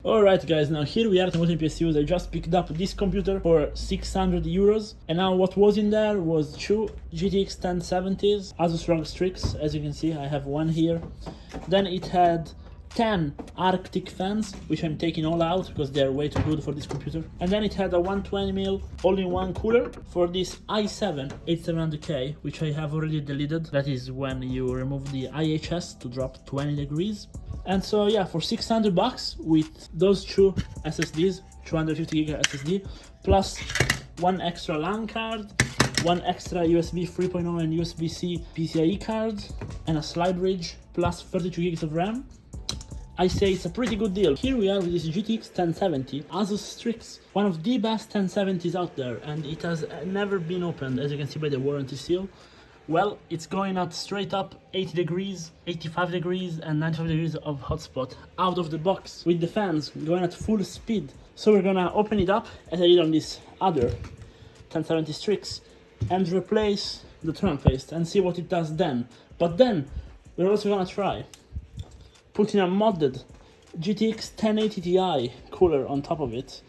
Alright guys, now here we are at ImWateringPSUs. I just picked up this computer for 600 euros, and now what was in there was two GTX 1070s, Asus RoG Strix, as you can see I have one here. Then it had 10 Arctic fans, which I'm taking all out because they're way too good for this computer. And then it had a 120mm all-in-one cooler for this i7 8700K, which I have already deleted. That is when you remove the IHS to drop 20 degrees. And so yeah, for 600 bucks with those two SSDs, 250 gig SSD, plus one extra LAN card, one extra USB 3.0 and USB-C PCIe card, and a slide bridge, plus 32 gigs of RAM, I say it's a pretty good deal. Here we are with this GTX 1070 Asus Strix, one of the best 1070s out there, and it has never been opened, as you can see by the warranty seal. Well, it's going at straight up 80 degrees, 85 degrees and 95 degrees of hotspot out of the box with the fans going at full speed. So we're gonna open it up as I did on this other 1070 Strix and replace the turn paste and see what it does then. But then we're also gonna try putting a modded GTX 1080 Ti cooler on top of it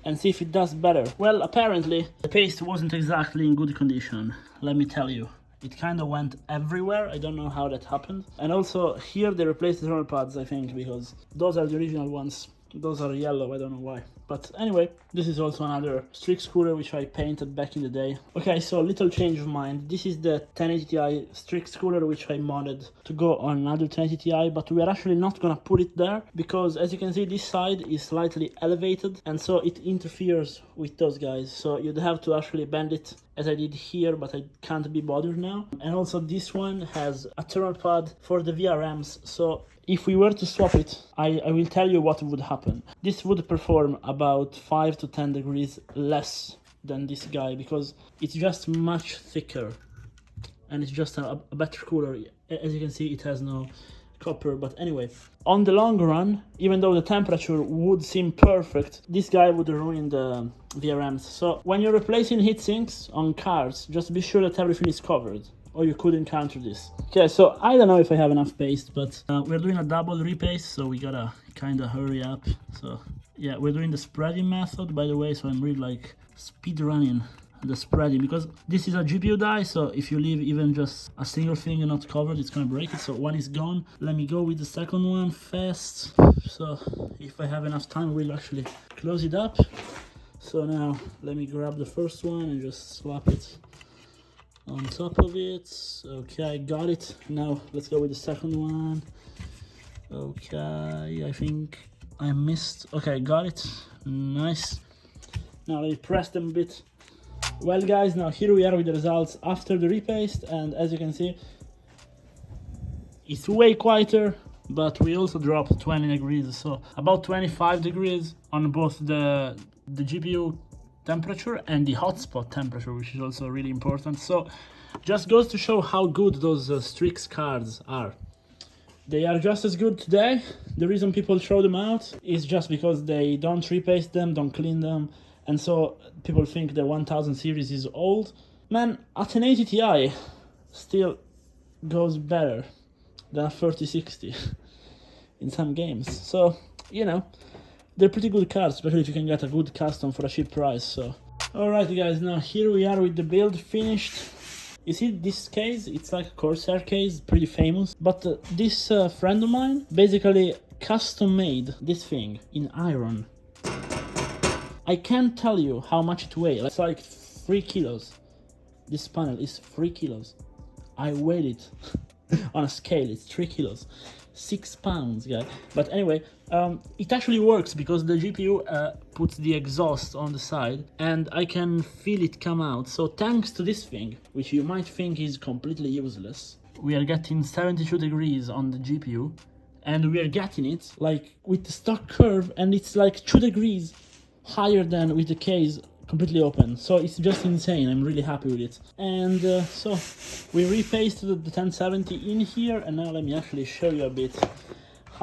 and see if it does better. Well, apparently the paste wasn't exactly in good condition, let me tell you. It kind of went everywhere. I don't know how that happened. And also here they replaced the thermal pads, I think, because those are the original ones. Those are yellow, I don't know why. But anyway, this is also another Strix cooler which I painted back in the day. Okay, so little change of mind. This is the 1080 Ti Strix cooler which I modded to go on another 1080 Ti, but we are actually not gonna put it there because, as you can see, this side is slightly elevated and so it interferes with those guys. So you'd have to actually bend it as I did here, but I can't be bothered now. And also this one has a thermal pad for the VRMs, so if we were to swap it, I will tell you what would happen. This would perform about 5 to 10 degrees less than this guy because it's just much thicker and it's just a better cooler. As you can see, it has no copper, but anyway, on the long run, even though the temperature would seem perfect, this guy would ruin the VRMs. So when you're replacing heatsinks on cars, just be sure that everything is covered, or you could encounter this. Okay, so I don't know if I have enough paste, but we're doing a double repaste, so we gotta kind of hurry up. So yeah, we're doing the spreading method, by the way, so I'm really like speed running the spreading because this is a GPU die, so if you leave even just a single thing not covered, it's gonna break it. So one is gone. Let me go with the second one fast, so if I have enough time we'll actually close it up. So now let me grab the first one and just slap it on top of it. Okay, I got it. Now let's go with the second one. Okay, I think I missed. Okay, got it. Nice. Now let me press them a bit. Well guys, now here we are with the results after the repaste, and as you can see, it's way quieter, but we also dropped 20 degrees, so about 25 degrees on both the GPU temperature and the hotspot temperature, which is also really important. So just goes to show how good those Strix cards are. They are just as good today. The reason people throw them out is just because they don't repaste them, don't clean them, and so people think the 1000 series is old. Man, a 1080 Ti still goes better than a 3060 in some games. So, you know, they're pretty good cards, especially if you can get a good custom for a cheap price. So alright guys, now here we are with the build finished. You see this case, it's like a Corsair case, pretty famous, but this friend of mine basically custom made this thing in iron. I can't tell you how much it weighs. It's like 3 kilos. This panel is 3 kilos. I weighed it on a scale, it's 3 kilos. 6 pounds, guy. But anyway, it actually works because the GPU puts the exhaust on the side and I can feel it come out. So thanks to this thing, which you might think is completely useless, we are getting 72 degrees on the GPU, and we are getting it like with the stock curve, and it's like 2 degrees higher than with the case completely open. So it's just insane. I'm really happy with it. And so we repasted the 1070 in here, and now let me actually show you a bit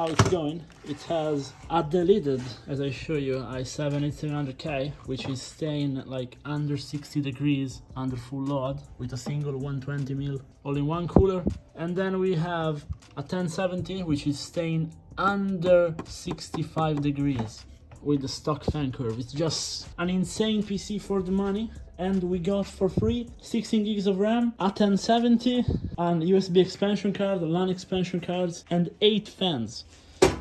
how it's going. It has a deleted, as I show you, i7-8700K, which is staying like under 60 degrees under full load with a single 120mm all-in-one cooler. And then we have a 1070, which is staying under 65 degrees with the stock fan curve. It's just an insane PC for the money. And we got for free 16 gigs of RAM, a 1070, an USB expansion card, a LAN expansion cards, and 8 fans.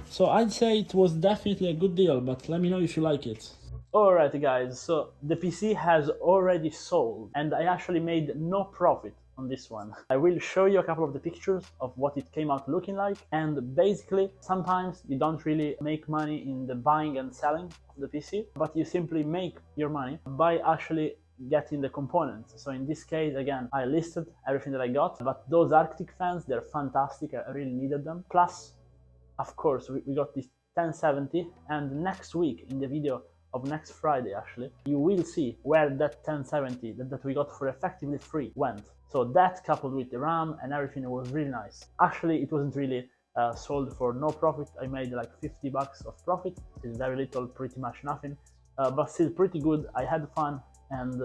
So I'd say it was definitely a good deal, but let me know if you like it. Alright guys, so the PC has already sold, and I actually made no profit on this one. I will show you a couple of the pictures of what it came out looking like, and basically sometimes you don't really make money in the buying and selling of the PC, but you simply make your money by actually getting the components. So in this case, again, I listed everything that I got, but those Arctic fans, they're fantastic. I really needed them. Plus, of course, we got this 1070, and next week in the video of next Friday, actually, you will see where that 1070 that we got for effectively free went. So that coupled with the RAM and everything was really nice. Actually, it wasn't really sold for no profit. I made like 50 bucks of profit. It's very little, pretty much nothing, but still pretty good. I had fun. And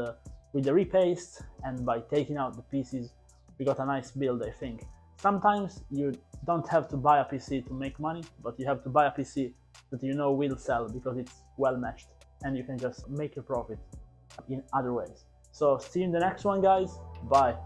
with the repaste and by taking out the pieces, we got a nice build, I think. Sometimes you don't have to buy a PC to make money, but you have to buy a PC that you know will sell because it's well matched, and you can just make your profit in other ways. So see you in the next one, guys. Bye.